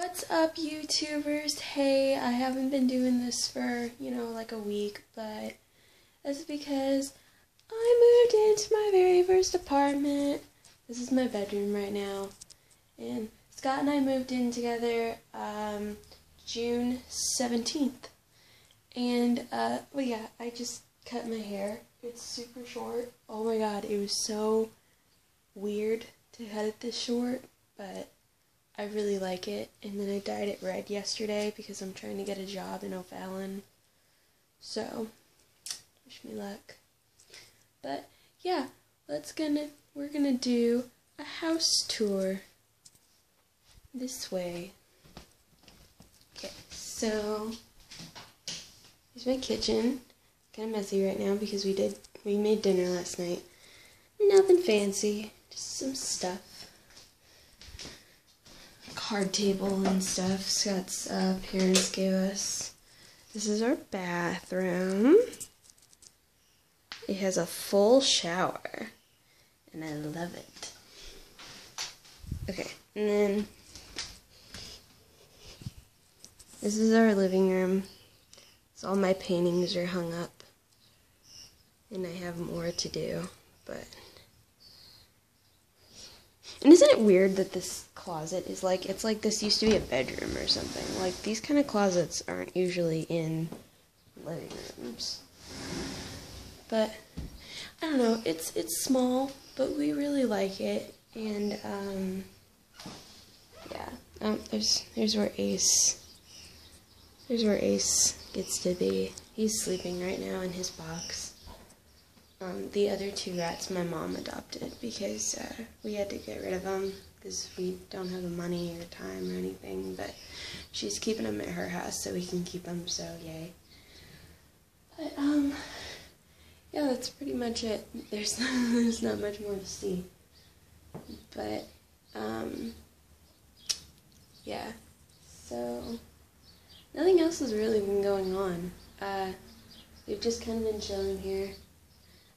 What's up, YouTubers? Hey, I haven't been doing this for, like a week, but that's because I moved into my very first apartment. This is my bedroom right now. And Scott and I moved in together June 17th. And, well, yeah, I just cut my hair. It's super short. Oh my god, it was so weird to cut it this short, but I really like it. And then I dyed it red yesterday because I'm trying to get a job in O'Fallon. So, wish me luck. But yeah, we're gonna do a house tour this way. Okay, so here's my kitchen. Kind of messy right now because we made dinner last night. Nothing fancy, just some stuff. Card table and stuff Scott's parents gave us. This is our bathroom. It has a full shower, and I love it. Okay, and then this is our living room. So all my paintings are hung up, and I have more to do, but... And isn't it weird that this closet is like, it's like this used to be a bedroom or something. Like, these kind of closets aren't usually in living rooms. But, I don't know, it's small, but we really like it. And, yeah. Here's where Ace gets to be. He's sleeping right now in his box. The other two rats my mom adopted because we had to get rid of them because we don't have the money or time or anything, but she's keeping them at her house so we can keep them, so yay. But, yeah, that's pretty much it. There's not much more to see. But, yeah, so nothing else has really been going on. We've just kind of been chilling here.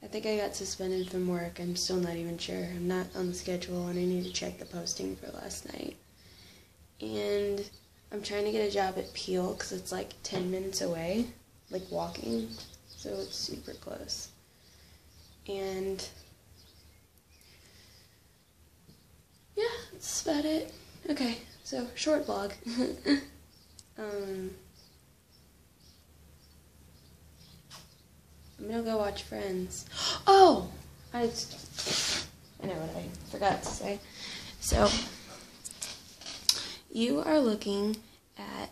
I think I got suspended from work. I'm still not even sure. I'm not on the schedule, and I need to check the posting for last night. And I'm trying to get a job at Peel, because it's like 10 minutes away, like walking, so it's super close. And yeah, that's about it. Okay, so short vlog. I'm gonna go watch Friends. Oh! I know what I forgot to say. So, you are looking at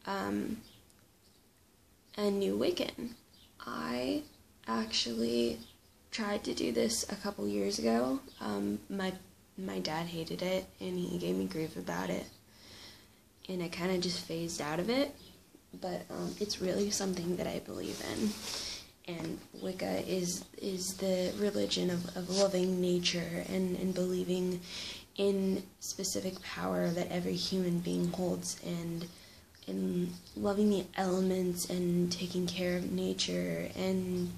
a new Wiccan. I actually tried to do this a couple years ago. My dad hated it, and he gave me grief about it. And I kind of just phased out of it. But it's really something that I believe in. And Wicca is the religion of loving nature and believing in specific power that every human being holds, and loving the elements and taking care of nature and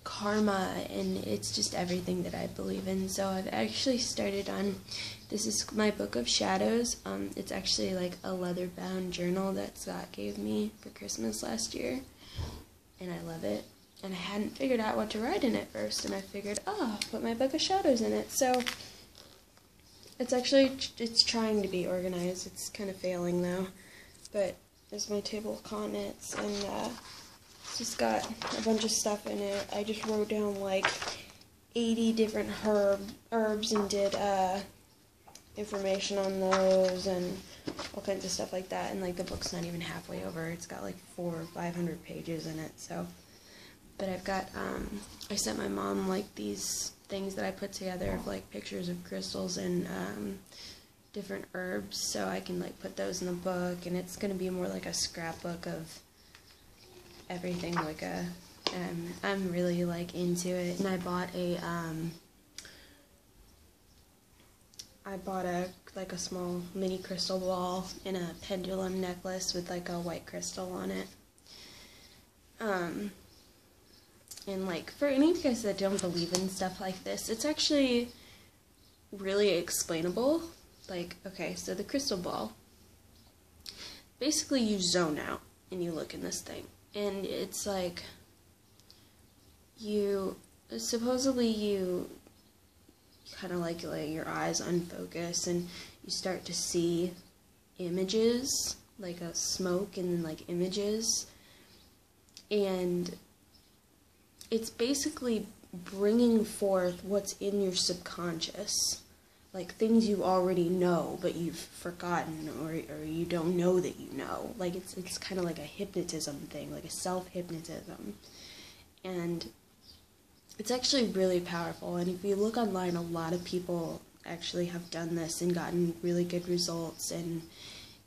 karma, and it's just everything that I believe in. So I've actually started on, this is my Book of Shadows. It's actually like a leather-bound journal that Scott gave me for Christmas last year. And I love it, and I hadn't figured out what to write in it first, and I figured, oh, put my Book of Shadows in it. So it's trying to be organized. It's kind of failing though, but there's my table of contents, and it's just got a bunch of stuff in it. I just wrote down like 80 different herbs and did information on those and all kinds of stuff like that, and like the book's not even halfway over. It's got like 400 or 500 pages in it. So, but I've got I sent my mom like these things that I put together of like pictures of crystals and different herbs, so I can like put those in the book, and it's gonna be more like a scrapbook of everything Wicca. And I'm really like into it, and I bought a small mini crystal ball and a pendulum necklace with like a white crystal on it. And like for any of you guys that don't believe in stuff like this, it's actually really explainable. like, okay, so the crystal ball, basically you zone out and you look in this thing, and it's like, supposedly you kind of like let your eyes unfocus, and you start to see images, like a smoke and then like images, and it's basically bringing forth what's in your subconscious, like things you already know but you've forgotten, or you don't know that you know. Like it's kind of like a hypnotism thing, like a self-hypnotism, and it's actually really powerful. And if you look online, a lot of people actually have done this and gotten really good results, and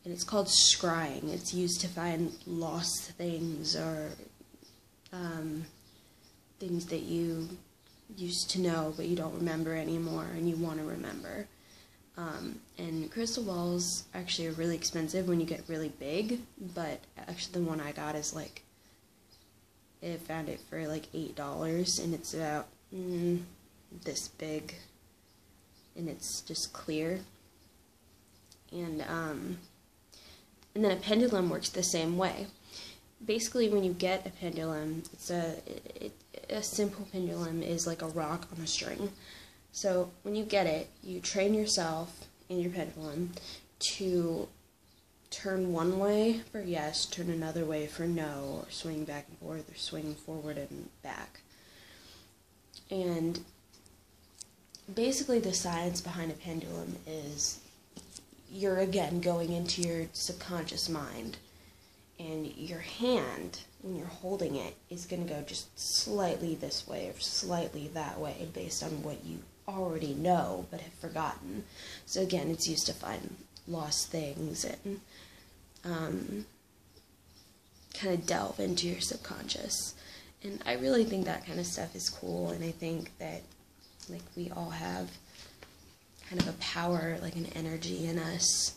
it's called scrying. It's used to find lost things, or things that you used to know but you don't remember anymore and you want to remember. And crystal balls actually are really expensive when you get really big, but actually the one I got is like, I found it for like $8, and it's about this big, and it's just clear. And then a pendulum works the same way. Basically, when you get a pendulum, it's a simple pendulum is like a rock on a string. So when you get it, you train yourself in your pendulum to turn one way for yes, turn another way for no, or swing back and forth, or swing forward and back. And basically the science behind a pendulum is you're again going into your subconscious mind, and your hand, when you're holding it, is going to go just slightly this way or slightly that way based on what you already know but have forgotten. So again, it's used to find lost things and kind of delve into your subconscious. And I really think that kind of stuff is cool, and I think that like we all have kind of a power, like an energy in us.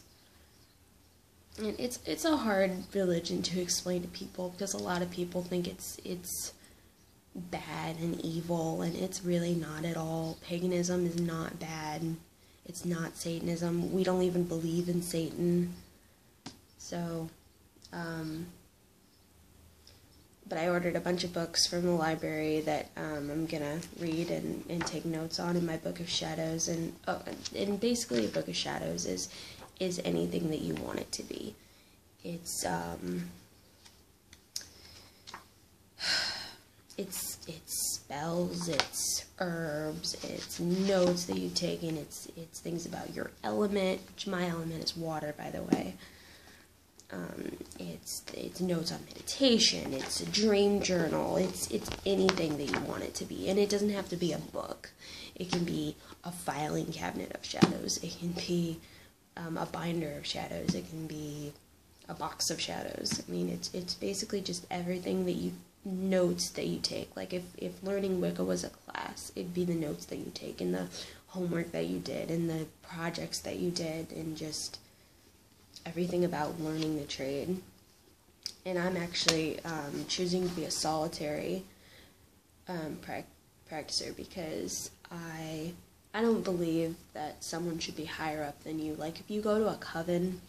And it's a hard religion to explain to people, because a lot of people think it's bad and evil, and it's really not at all. Paganism is not bad. It's not Satanism. We don't even believe in Satan. So, but I ordered a bunch of books from the library that I'm gonna read and take notes on in my Book of Shadows. And basically a Book of Shadows is anything that you want it to be. It's spells, it's herbs, it's notes that you take, and it's things about your element, which my element is water, by the way. It's notes on meditation, it's a dream journal, it's anything that you want it to be. And it doesn't have to be a book. It can be a filing cabinet of shadows, it can be a binder of shadows, it can be a box of shadows. I mean, it's basically just everything that you, notes that you take. Like if learning Wicca was a class, it'd be the notes that you take, and the homework that you did, and the projects that you did, and just everything about learning the trade. And I'm actually choosing to be a solitary practicer, because I don't believe that someone should be higher up than you. Like, if you go to a coven,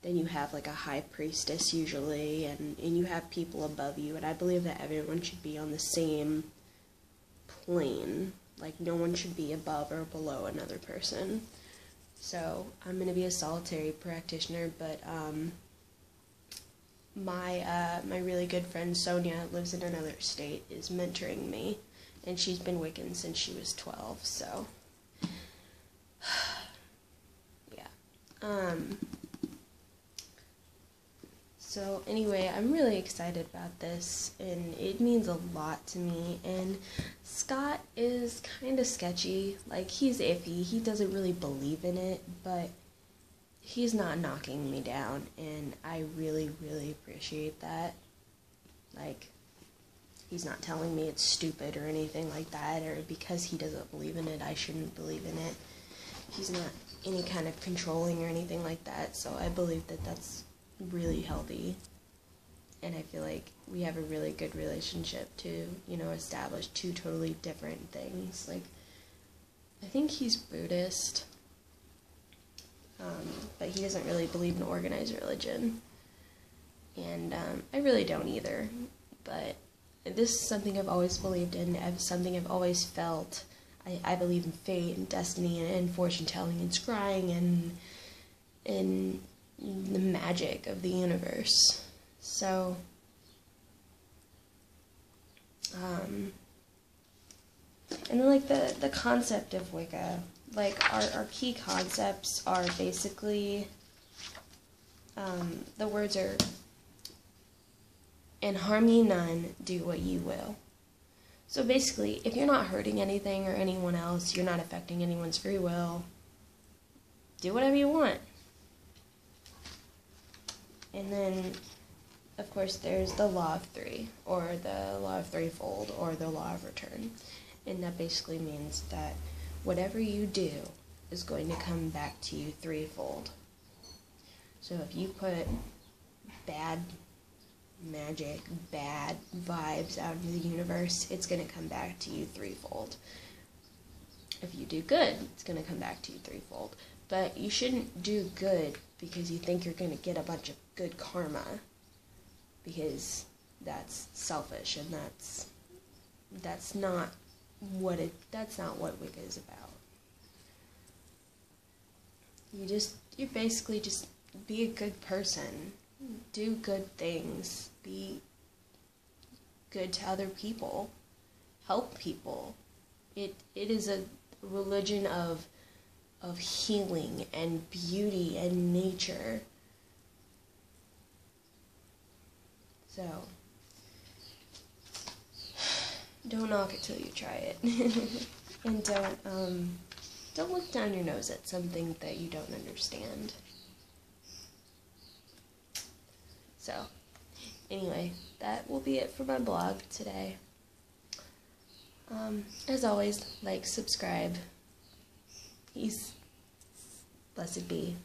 then you have like a high priestess usually, and you have people above you, and I believe that everyone should be on the same plane. Like, no one should be above or below another person. So I'm going to be a solitary practitioner, but my really good friend Sonia lives in another state, is mentoring me, and she's been Wiccan since she was 12, so yeah. So anyway, I'm really excited about this, and it means a lot to me. And Scott is kind of sketchy. Like, he's iffy. He doesn't really believe in it, but he's not knocking me down, and I really, really appreciate that. Like, he's not telling me it's stupid or anything like that, or because he doesn't believe in it, I shouldn't believe in it. He's not any kind of controlling or anything like that, so I believe that that's really healthy, and I feel like we have a really good relationship to, you know, establish two totally different things. Like, I think he's Buddhist, but he doesn't really believe in organized religion, and I really don't either, but this is something I've always believed in, something I've always felt. I believe in fate and destiny and fortune-telling and scrying and in the magic of the universe. So, and then, like, the concept of Wicca, like, our key concepts are basically, the words are, "and harm ye none, do what ye will." So basically, if you're not hurting anything or anyone else, you're not affecting anyone's free will, do whatever you want. And then, of course, there's the law of three, or the law of threefold, or the law of return. And that basically means that whatever you do is going to come back to you threefold. So if you put bad magic, bad vibes out into the universe, it's going to come back to you threefold. If you do good, it's going to come back to you threefold. But you shouldn't do good because you think you're going to get a bunch of good karma, because that's selfish, and that's not what Wicca is about. You basically just be a good person. Do good things. Be good to other people. Help people. It is a religion of healing and beauty and nature. So, don't knock it till you try it. And don't look down your nose at something that you don't understand. So, anyway, that will be it for my blog today. As always, like, subscribe. Peace. Blessed be.